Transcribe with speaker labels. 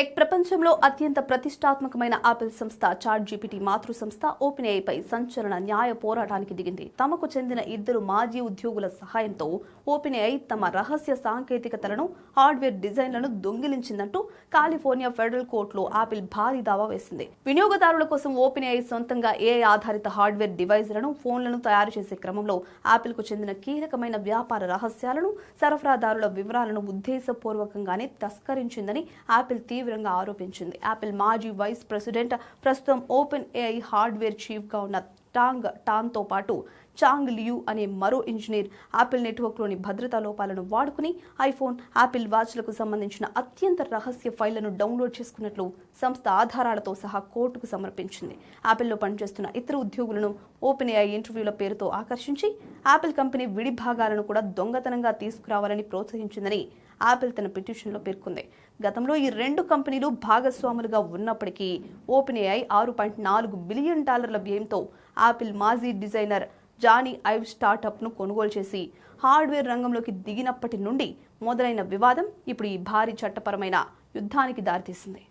Speaker 1: Tech ప్రపంచంలో అత్యంత ప్రతిష్టాత్మకమైన ఆపిల్ సంస్థ చాట్ జీపీటీ మాతృ సంస్థ ఓపెన్ఏఐపై సంచలన న్యాయ పోరాటానికి దిగింది. తమకు చెందిన ఇద్దరు మాజీ ఉద్యోగుల సహాయంతో ఓపెన్ఏఐ తమ రహస్య సాంకేతికతలను, హార్డ్వేర్ డిజైన్లను దొంగిలించిందంటూ కాలిఫోర్నియా ఫెడరల్ కోర్టులో ఆపిల్ భారీ దావా వేసింది. వినియోగదారుల కోసం ఓపెన్ఏఐ సొంతంగా ఏఐ ఆధారిత హార్డ్వేర్ డివైజ్లను, ఫోన్లను తయారు చేసే క్రమంలో ఆపిల్కు చెందిన కీలకమైన వ్యాపార రహస్యాలను, సరఫరాదారుల వివరాలను ఉద్దేశపూర్వకంగానే తస్కరించిందని ఆపిల్ తీవ్రంగా ఆరోపించింది. ఆపిల్ మాజీ వైస్ ప్రెసిడెంట్, ప్రస్తుతం ఓపెన్ ఏఐ హార్డ్వేర్ చీఫ్ గా ఉన్న టాన్తో పాటు చాంగ్ లియూ అనే మరో ఇంజనీర్ ఆపిల్ నెట్వర్క్లోని భద్రతా లోపాలను వాడుకుని ఐఫోన్, ఆపిల్ వాచ్లకు సంబంధించిన అత్యంత రహస్య ఫైళ్లను డౌన్లోడ్ చేసుకున్నట్లు సంస్థ ఆధారాలతో సహా కోర్టుకు సమర్పించింది. ఆపిల్లో పనిచేస్తున్న ఇతర ఉద్యోగులను ఓపెన్ ఏఐ ఇంటర్వ్యూల పేరుతో ఆకర్షించి ఆపిల్ కంపెనీ విడి భాగాలను కూడా దొంగతనంగా తీసుకురావాలని ప్రోత్సహించిందని ఆపిల్ తన పిటిషన్లో పేర్కొంది. గతంలో ఈ రెండు కంపెనీలు భాగస్వాములుగా ఉన్నప్పటికీ ఓపెన్ ఏఐ $6.4 బిలియన్ వ్యయంతో ఆపిల్ మాజీ డిజైనర్ జానీ ఐవ్ స్టార్టప్ను కొనుగోలు చేసి హార్డ్వేర్ రంగంలోకి దిగినప్పటి నుండి మొదలైన వివాదం ఇప్పుడు ఈ భారీ చట్టపరమైన యుద్ధానికి దారితీసింది.